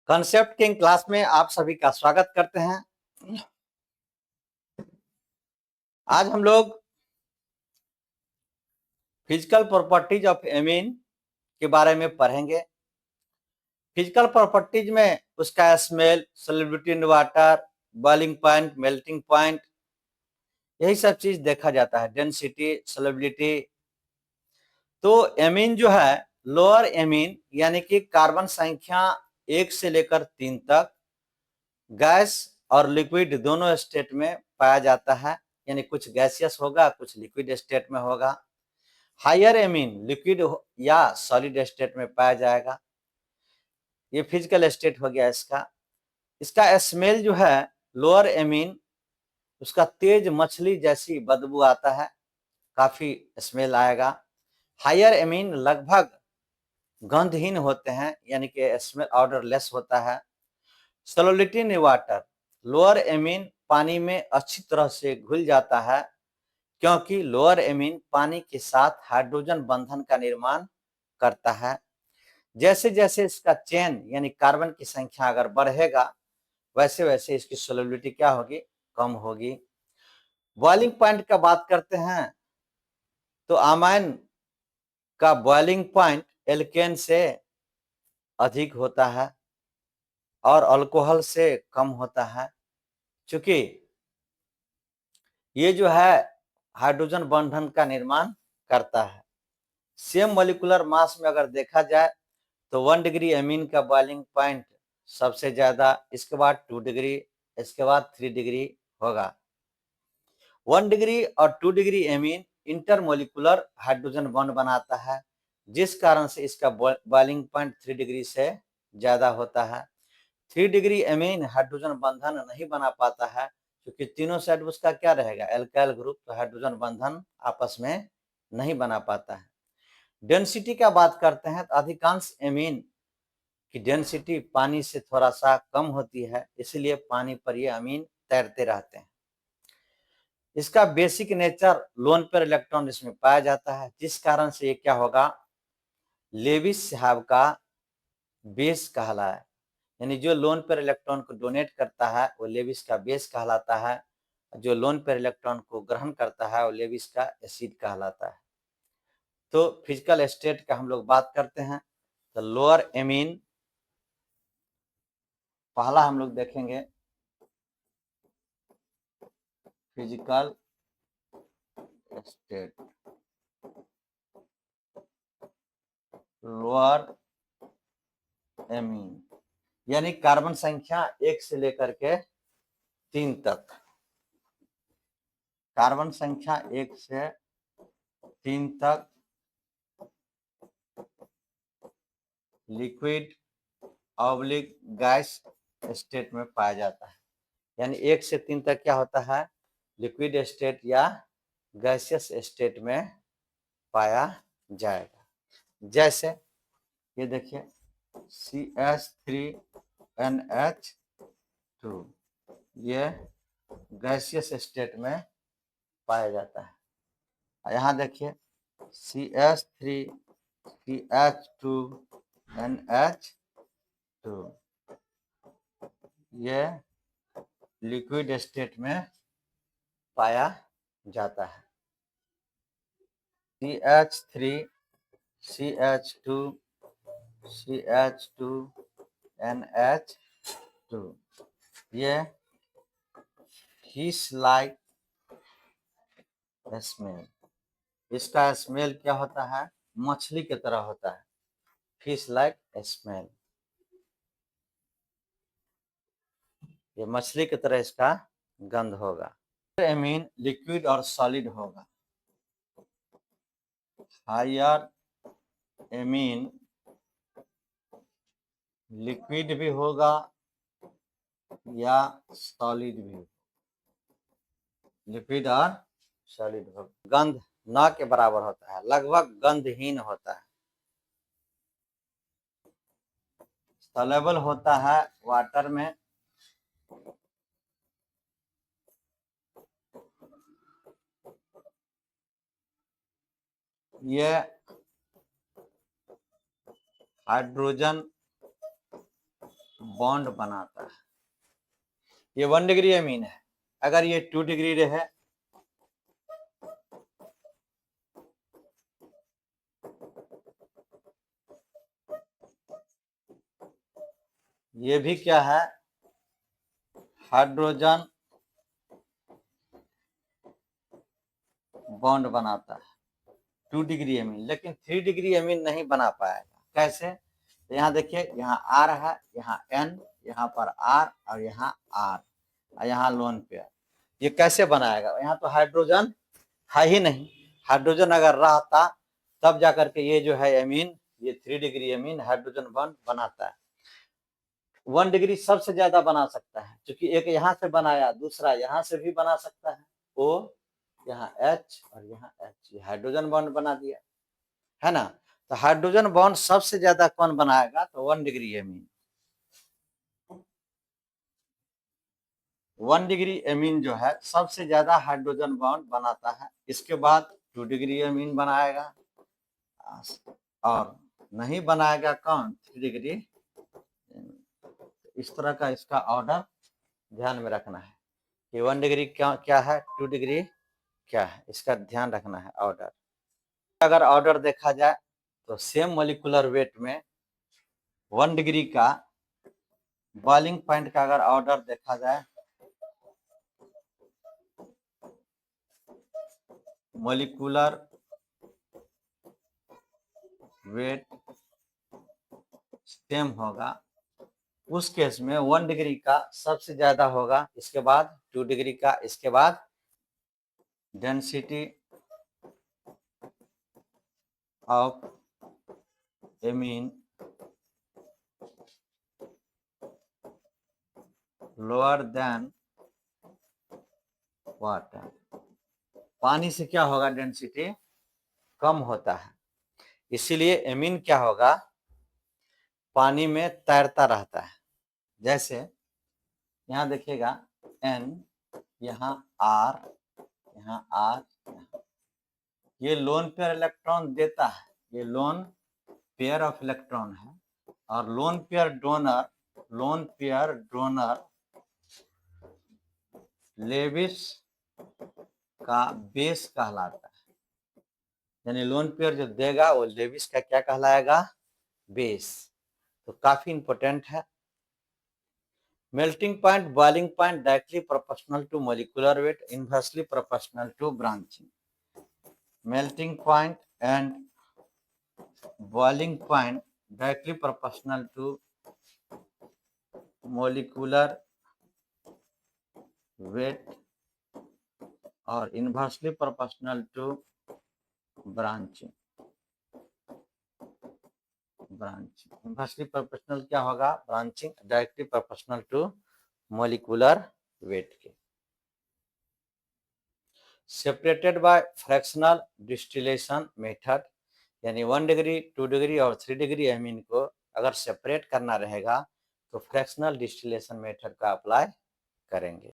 Concept king class में आप सभी का स्वागत करते हैं। आज हम लोग फिजिकल प्रॉपर्टीज ऑफ एमीन के बारे में पढ़ेंगे। फिजिकल प्रॉपर्टीज में उसका smell, solubility in water, boiling point, melting point, यही सब चीज देखा जाता है। Density, solubility. तो एमीन जो है, लोअर एमीन यानी कि कार्बन संख्या 1 से लेकर 3 तक गैस और लिक्विड दोनों स्टेट में पाया जाता है, यानी कुछ गैसियस होगा, कुछ लिक्विड स्टेट में होगा। हायर एमीन लिक्विड या सॉलिड स्टेट में पाया जाएगा। ये फिजिकल स्टेट हो गया इसका। इसका स्मेल जो है, लोअर एमीन, उसका तेज मछली जैसी बदबू आता है, काफी स्मेल आएगा। हायर एमीन लगभग गंधहीन होते हैं, यानी कि स्मेल ऑर्डरलेस होता है। Solubility in water, lower amine पानी में अच्छी तरह से घुल जाता है, क्योंकि लोअर एमीन पानी के साथ हाइड्रोजन बंधन का निर्माण करता है। जैसे जैसे इसका चेन यानी कार्बन की संख्या अगर बढ़ेगा, वैसे वैसे इसकी सॉल्युबिलिटी क्या होगी? कम होगी। बॉइलिंग पॉइंट का बात करते हैं तो अमाइन का बॉइलिंग पॉइंट एल्केन से अधिक होता है और अल्कोहल से कम होता है, क्योंकि ये जो है हाइड्रोजन बंधन का निर्माण करता है। सेम मॉलिक्यूलर मास में अगर देखा जाए तो 1 डिग्री एमीन का बॉइलिंग पॉइंट सबसे ज्यादा, इसके बाद 2 डिग्री, इसके बाद 3 डिग्री होगा। 1 डिग्री और 2 degree amine intermolecular hydrogen bond बनाता है, जिस कारण से इसका बॉइलिंग पॉइंट 3 डिग्री से ज्यादा होता है। 3 डिग्री एमीन हाइड्रोजन बंधन नहीं बना पाता है, क्योंकि तीनों साइड उसका क्या रहेगा? एल्काइल ग्रुप, तो हाइड्रोजन बंधन आपस में नहीं बना पाता है। डेंसिटी का बात करते हैं तो अधिकांश एमीन की डेंसिटी पानी से थोड़ा सा कम होती है, इसलिए पानी पर ये अमीन तैरते रहते हैं। इसका basic nature lone pair electron इसमें पाया जाता है, जिस कारण से ये क्या होगा? लेविस साहब का बेस कहलाया, यानी जो लोन पेयर इलेक्ट्रॉन को डोनेट करता है वो लेविस का बेस कहलाता है, जो लोन पेयर इलेक्ट्रॉन को ग्रहण करता है वो लेविस का एसिड कहलाता है। तो फिजिकल स्टेट का हम लोग बात करते हैं तो लोअर एमीन, पहला हम लोग देखेंगे फिजिकल स्टेट, लोअर एमीन यानी कार्बन संख्या 1 से लेकर के 3 तक। कार्बन संख्या 1 से 3 तक लिक्विड ऑब्लिक गैस स्टेट में पाया जाता है, यानी 1 से 3 तक क्या होता है? लिक्विड स्टेट या गैसियस स्टेट में पाया जाएगा। जैसे ये देखिए CH3NH2, ये गैसियस स्टेट में पाया जाता है। यहाँ देखिए CH3CH2NH2, ये लिक्विड स्टेट में पाया जाता है। CH3 CH2 CH2NH2, ये फिश लाइक स्मेल, इसका स्मेल क्या होता है? मछली की तरह होता है, फिश लाइक स्मेल। ये मछली की तरह इसका गंध होगा। एमीन लिक्विड और सॉलिड होगा। हायर एमीन लिक्विड भी होगा या सॉलिड भी, लिक्विड और सॉलिड होगा। गंध न के बराबर होता है, लगभग गंधहीन होता है। सॉल्युबल होता है वाटर में, ये हाइड्रोजन बॉन्ड बनाता है। ये 1 डिग्री एमीन है। अगर ये 2 डिग्री रहे ये भी क्या है, हाइड्रोजन बॉन्ड बनाता है 2 डिग्री एमीन, लेकिन 3 डिग्री एमीन नहीं बना पाएगा। कैसे? तो यहाँ देखिए, यहाँ R है, यहाँ N, यहाँ पर R और यहाँ R और यहाँ लोन पेयर। ये कैसे बनाएगा? यहाँ तो हाइड्रोजन है ही नहीं। हाइड्रोजन अगर रहता तब जाकर के ये जो है एमीन, ये 3 डिग्री एमीन हाइड्रोजन बॉन्ड बनाता है। 1 डिग्री सबसे ज्यादा बना सकता है, क्योंकि एक यहाँ से बनाया, दूसरा यहाँ से भी बना सकता है। O, यहाँ H और यहाँ H, ये हाइड्रोजन बॉन्ड बना दिया, है ना। तो हाइड्रोजन बॉन्ड सबसे ज्यादा कौन बनाएगा? तो 1 डिग्री एमीन। 1 डिग्री एमीन जो है सबसे ज्यादा हाइड्रोजन बॉन्ड बनाता है। इसके बाद 2 डिग्री एमीन बनाएगा और नहीं बनाएगा कौन? 3 डिग्री। इस तरह का इसका ऑर्डर ध्यान में रखना है कि 1 डिग्री क्या है, 2 डिग्री क्या है, इसका ध्यान रखना है ऑर्डर। अगर ऑर्डर देखा जाए तो सेम मोलिकुलर वेट में 1 डिग्री का बॉइलिंग पॉइंट का अगर ऑर्डर देखा जाए, मोलिकुलर वेट सेम होगा, उस केस में 1 डिग्री का सबसे ज्यादा होगा, इसके बाद 2 डिग्री का, इसके बाद density of amine lower than water. पानी से क्या होगा? डेंसिटी कम होता है, इसीलिए एमीन क्या होगा? पानी में तैरता रहता है। जैसे यहाँ देखिएगा N, यहाँ R, यहाँ R, ये लोन पेयर इलेक्ट्रॉन देता है, ये लोन पेयर ऑफ इलेक्ट्रॉन है, और लोन पेयर डोनर लेविस का बेस कहलाता है। यानी लोन पेयर जो देगा वो लेविस का क्या कहलाएगा? बेस। तो काफी इंपॉर्टेंट है। Melting point, boiling point directly proportional to molecular weight, inversely proportional to branching. Melting point and boiling point directly proportional to molecular weight और inversely proportional to branching. Inversely proportional क्या होगा? Branching. Directly proportional to molecular weight के। Separated by fractional distillation method, यानी 1 degree, 2 degree और 3 degree amine को अगर separate करना रहेगा तो फ्रैक्शनल डिस्टिलेशन मेथड का अप्लाई करेंगे।